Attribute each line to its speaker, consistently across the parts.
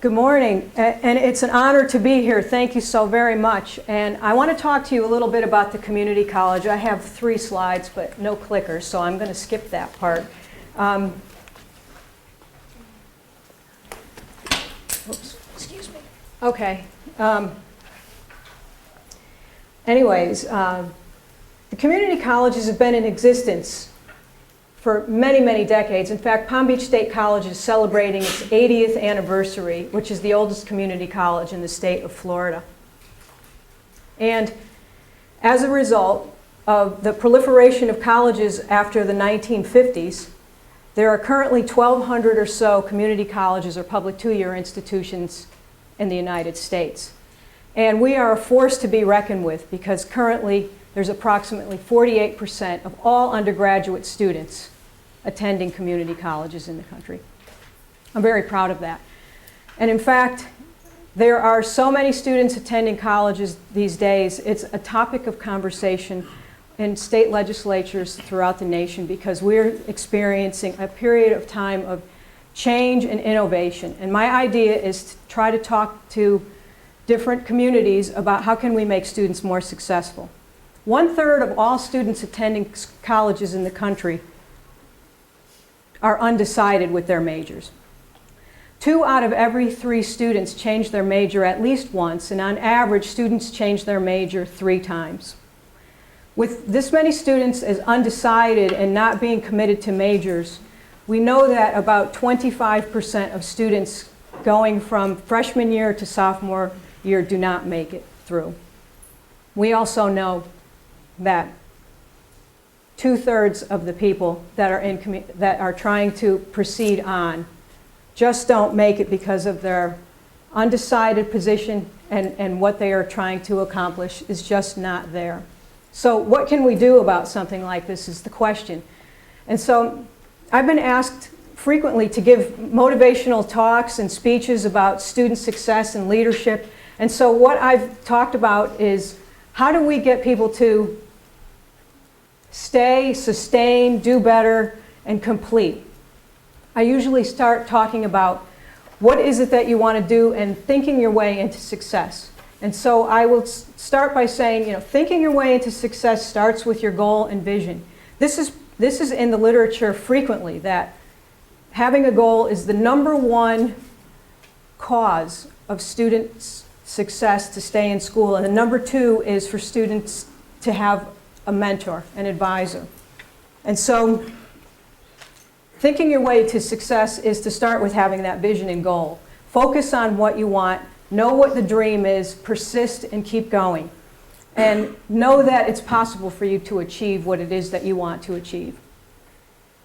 Speaker 1: Good morning, and it's an honor to be here. Thank you so very much. And I want to talk to you a little bit about the community college. I have 3 slides, but no clickers, so I'm going to skip that part. Oops, excuse me. Okay. Anyways, the community colleges have been in existence for many, many decades. In fact, Palm Beach State College is celebrating its 80th anniversary, which is the oldest community college in the state of Florida. And as a result of the proliferation of colleges after the 1950s, there are currently 1,200 or so community colleges or public 2-year institutions in the United States. And we are a force to be reckoned with because currently there's approximately 48% of all undergraduate students attending community colleges in the country. I'm very proud of that. And in fact, there are so many students attending colleges these days, it's a topic of conversation in state legislatures throughout the nation because we're experiencing a period of time of change and innovation. And my idea is to try to talk to different communities about how can we make students more successful. 1/3 of all students attending colleges in the country are undecided with their majors. 2 out of every 3 students change their major at least once, and on average, students change their major 3 times. With this many students as undecided and not being committed to majors, we know that about 25% of students going from freshman year to sophomore year do not make it through. We also know that 2/3 of the people that are trying to proceed on just don't make it because of their undecided position and what they are trying to accomplish is just not there. So what can we do about something like this is the question. And so I've been asked frequently to give motivational talks and speeches about student success and leadership. And so what I've talked about is how do we get people to stay, sustain, do better, and complete. I usually start talking about what is it that you want to do and thinking your way into success. And so I will start by saying, thinking your way into success starts with your goal and vision. This is in the literature frequently, that having a goal is the #1 cause of students' success to stay in school, and the #2 is for students to have a mentor, an advisor. And so thinking your way to success is to start with having that vision and goal. Focus on what you want, know what the dream is, persist and keep going. And know that it's possible for you to achieve what it is that you want to achieve.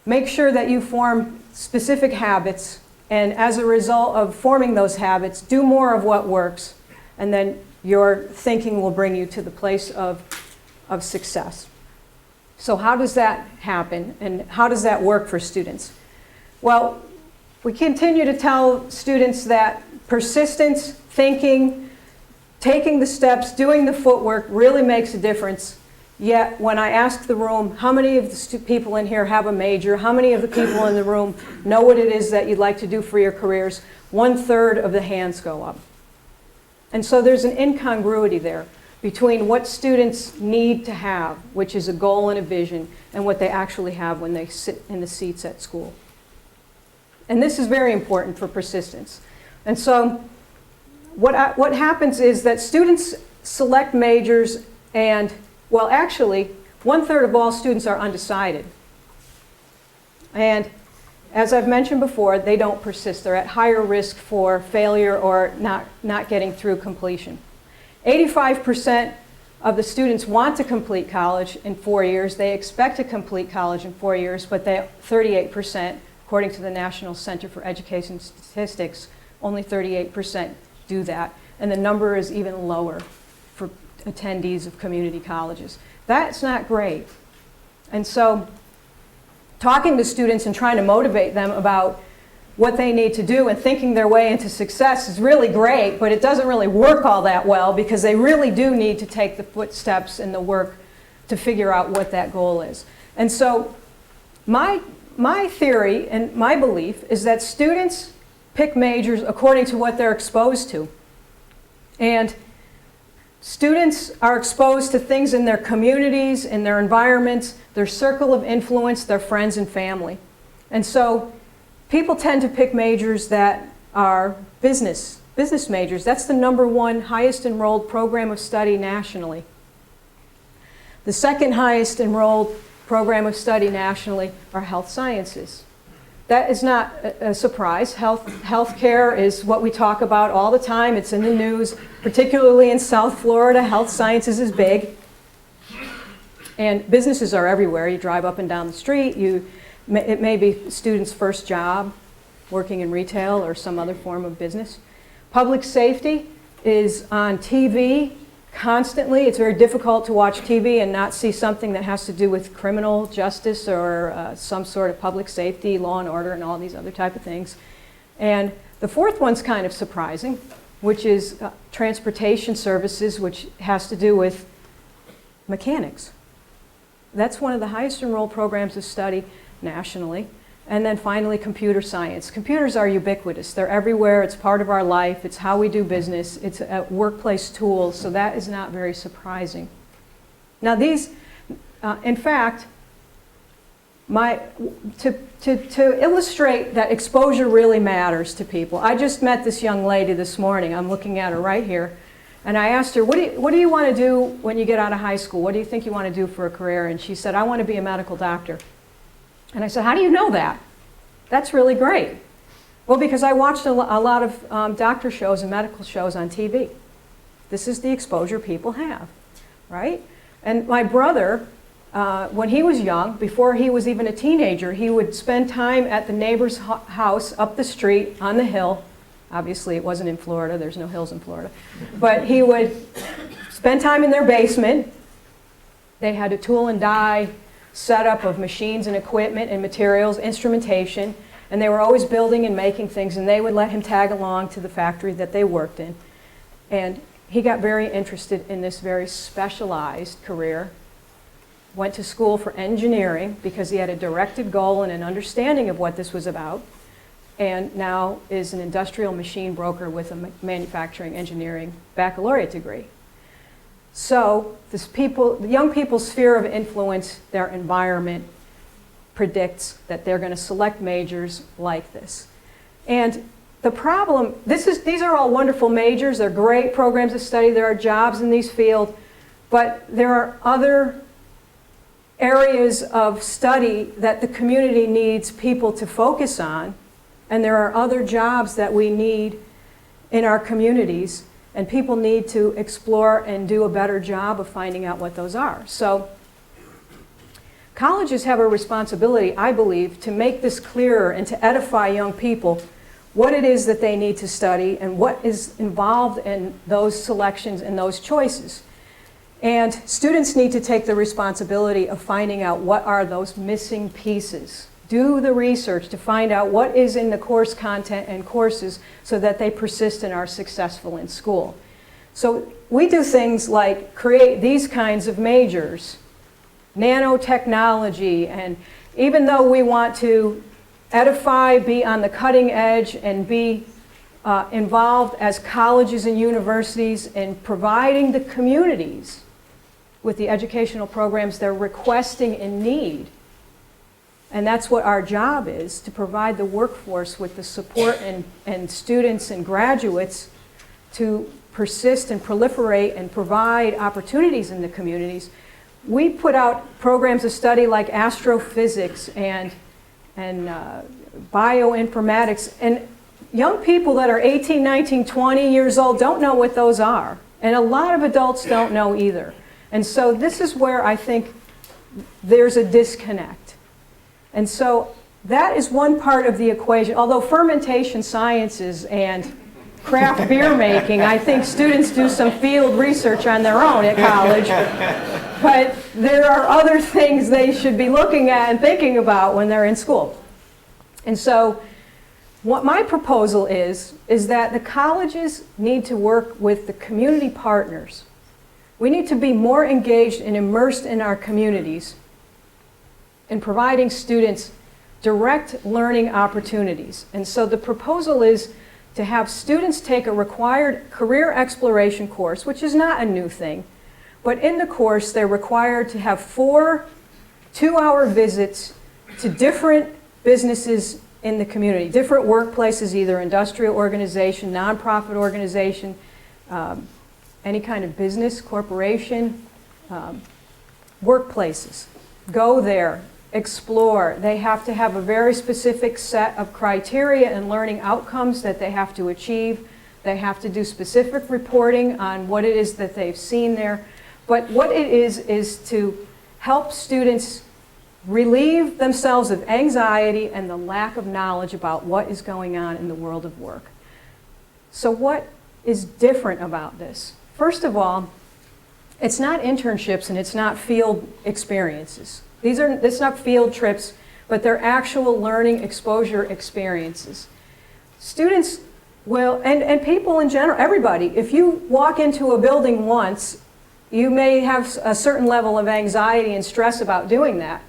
Speaker 1: Make sure that you form specific habits, and as a result of forming those habits, do more of what works, and then your thinking will bring you to the place of success. So how does that happen, and how does that work for students? Well, we continue to tell students that persistence, thinking, taking the steps, doing the footwork really makes a difference. Yet when I ask the room, how many of the people in here have a major? How many of the people in the room know what it is that you'd like to do for your careers? 1/3 of the hands go up. And so there's an incongruity there between what students need to have, which is a goal and a vision, and what they actually have when they sit in the seats at school. And this is very important for persistence. And so what happens is that students select majors and, well, actually, 1/3 of all students are undecided. And as I've mentioned before, they don't persist. They're at higher risk for failure or not getting through completion. 85% of the students want to complete college in 4 years. They expect to complete college in 4 years, but 38%, according to the National Center for Education Statistics, only 38% do that. And the number is even lower for attendees of community colleges. That's not great. And so talking to students and trying to motivate them about what they need to do and thinking their way into success is really great, but it doesn't really work all that well because they really do need to take the footsteps and the work to figure out what that goal is. And so my theory and my belief is that students pick majors according to what they're exposed to. And students are exposed to things in their communities, in their environments, their circle of influence, their friends and family. And so people tend to pick majors that are business majors. That's the #1 highest enrolled program of study nationally. The second highest enrolled program of study nationally are health sciences. That is not a surprise. Healthcare is what we talk about all the time. It's in the news, particularly in South Florida. Health sciences is big. And businesses are everywhere. You drive up and down the street. It may be students' first job, working in retail or some other form of business. Public safety is on TV constantly. It's very difficult to watch TV and not see something that has to do with criminal justice or some sort of public safety, law and order, and all these other type of things. And the fourth one's kind of surprising, which is transportation services, which has to do with mechanics. That's one of the highest enrolled programs of study nationally. And then finally, computer science. Computers are ubiquitous. They're everywhere. It's part of our life. It's how we do business. It's a workplace tool, so that is not very surprising. Now these, in fact, to illustrate that exposure really matters to people, I just met this young lady this morning. I'm looking at her right here. And I asked her, what do you want to do when you get out of high school? What do you think you want to do for a career? And she said, I want to be a medical doctor. And I said, how do you know that? That's really great. Well, because I watched a lot of doctor shows and medical shows on TV. This is the exposure people have, right? And my brother, when he was young, before he was even a teenager, he would spend time at the neighbor's house up the street on the hill. Obviously, it wasn't in Florida. There's no hills in Florida. But he would spend time in their basement. They had a tool and die setup of machines and equipment and materials, instrumentation, and they were always building and making things, and they would let him tag along to the factory that they worked in. And he got very interested in this very specialized career, went to school for engineering because he had a directed goal and an understanding of what this was about, and now is an industrial machine broker with a manufacturing engineering baccalaureate degree. So the young people's sphere of influence, their environment, predicts that they're going to select majors like this. And the problem, these are all wonderful majors. They're great programs of study. There are jobs in these fields. But there are other areas of study that the community needs people to focus on. And there are other jobs that we need in our communities. And people need to explore and do a better job of finding out what those are. So colleges have a responsibility, I believe, to make this clearer and to edify young people what it is that they need to study and what is involved in those selections and those choices. And students need to take the responsibility of finding out what are those missing pieces. Do the research to find out what is in the course content and courses so that they persist and are successful in school. So we do things like create these kinds of majors, nanotechnology, and even though we want to edify, be on the cutting edge, and be involved as colleges and universities in providing the communities with the educational programs they're requesting and need. And that's what our job is, to provide the workforce with the support and students and graduates to persist and proliferate and provide opportunities in the communities. We put out programs of study like astrophysics and bioinformatics. And young people that are 18, 19, 20 years old don't know what those are. And a lot of adults don't know either. And so this is where I think there's a disconnect. And so that is one part of the equation. Although fermentation sciences and craft beer making, I think students do some field research on their own at college. But there are other things they should be looking at and thinking about when they're in school. And so what my proposal is that the colleges need to work with the community partners. We need to be more engaged and immersed in our communities in providing students direct learning opportunities. And so the proposal is to have students take a required career exploration course, which is not a new thing, but in the course they're required to have 4 two-hour visits to different businesses in the community, different workplaces, either industrial organization, nonprofit organization, any kind of business, corporation, workplaces. Go there, explore. They have to have a very specific set of criteria and learning outcomes that they have to achieve. They have to do specific reporting on what it is that they've seen there. But what it is to help students relieve themselves of anxiety and the lack of knowledge about what is going on in the world of work. So what is different about this? First of all, it's not internships and it's not field experiences. It's not field trips, but they're actual learning exposure experiences. Students will, and people in general, everybody, if you walk into a building once, you may have a certain level of anxiety and stress about doing that.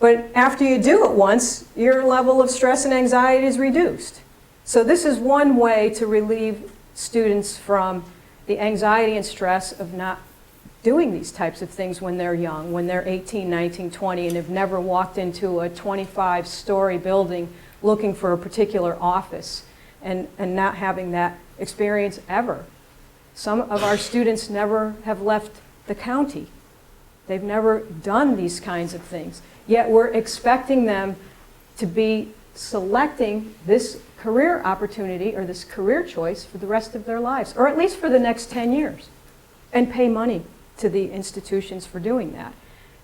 Speaker 1: But after you do it once, your level of stress and anxiety is reduced. So this is one way to relieve students from the anxiety and stress of not doing these types of things when they're young, when they're 18, 19, 20, and have never walked into a 25-story building looking for a particular office and not having that experience ever. Some of our students never have left the county. They've never done these kinds of things. Yet we're expecting them to be selecting this career opportunity or this career choice for the rest of their lives, or at least for the next 10 years, and pay money to the institutions for doing that.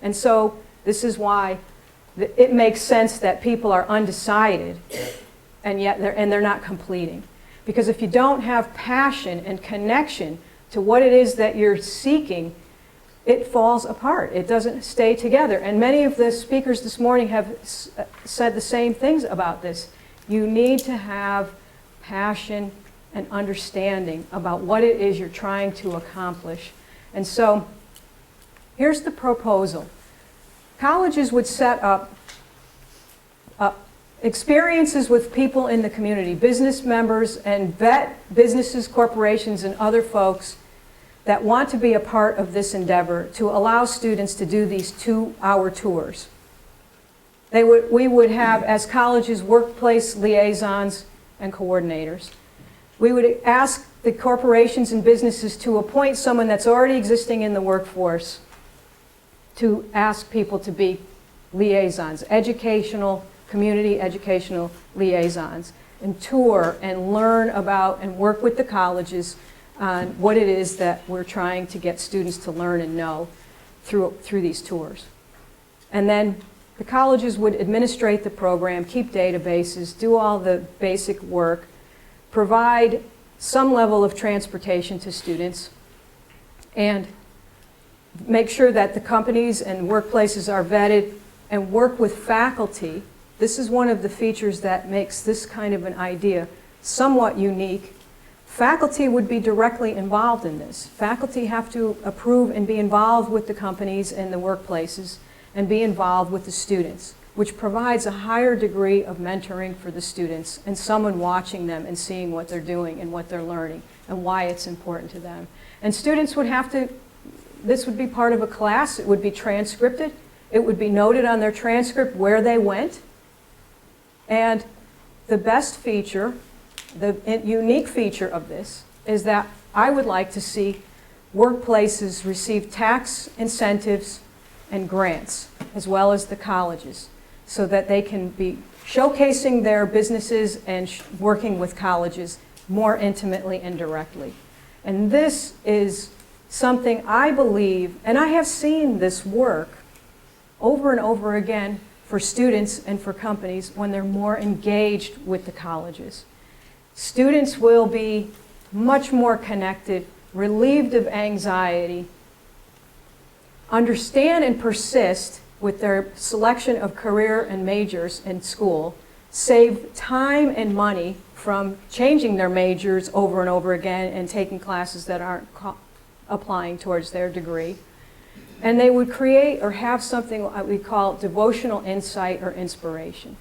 Speaker 1: And so this is why it makes sense that people are undecided and yet they're not completing. Because if you don't have passion and connection to what it is that you're seeking, it falls apart. It doesn't stay together. And many of the speakers this morning have said the same things about this. You need to have passion and understanding about what it is you're trying to accomplish. And so here's the proposal. Colleges would set up experiences with people in the community, business members, and vet businesses, corporations, and other folks that want to be a part of this endeavor to allow students to do these 2-hour tours. We would have, as colleges, workplace liaisons and coordinators. We would ask the corporations and businesses to appoint someone that's already existing in the workforce to ask people to be liaisons, community educational liaisons, and tour and learn about and work with the colleges on what it is that we're trying to get students to learn and know through these tours. And then the colleges would administrate the program, keep databases, do all the basic work, provide some level of transportation to students, and make sure that the companies and workplaces are vetted and work with faculty. This is one of the features that makes this kind of an idea somewhat unique. Faculty would be directly involved in this. Faculty have to approve and be involved with the companies and the workplaces and be involved with the students, which provides a higher degree of mentoring for the students and someone watching them and seeing what they're doing and what they're learning and why it's important to them. And students would have to, this would be part of a class, it would be transcripted, it would be noted on their transcript where they went. And the best feature, the unique feature of this is that I would like to see workplaces receive tax incentives and grants, as well as the colleges, so that they can be showcasing their businesses and working with colleges more intimately and directly. And this is something I believe, and I have seen this work over and over again for students and for companies when they're more engaged with the colleges. Students will be much more connected, relieved of anxiety, understand and persist with their selection of career and majors in school, save time and money from changing their majors over and over again and taking classes that aren't applying towards their degree. And they would create or have something we call devotional insight or inspiration.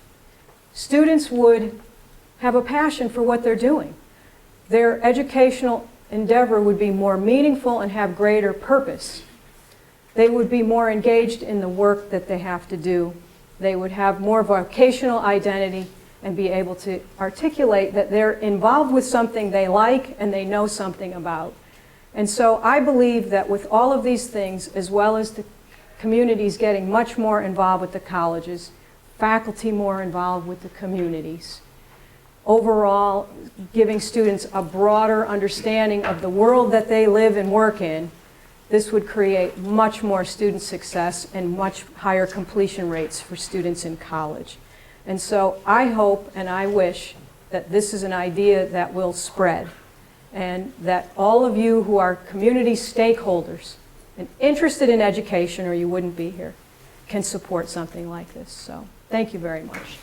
Speaker 1: students would have a passion for what they're doing. Their educational endeavor would be more meaningful and have greater purpose. They would be more engaged in the work that they have to do. They would have more vocational identity and be able to articulate that they're involved with something they like and they know something about. And so I believe that with all of these things, as well as the communities getting much more involved with the colleges, faculty more involved with the communities, overall giving students a broader understanding of the world that they live and work in, this would create much more student success and much higher completion rates for students in college. And so I hope and I wish that this is an idea that will spread, and that all of you who are community stakeholders and interested in education, or you wouldn't be here, can support something like this. So thank you very much.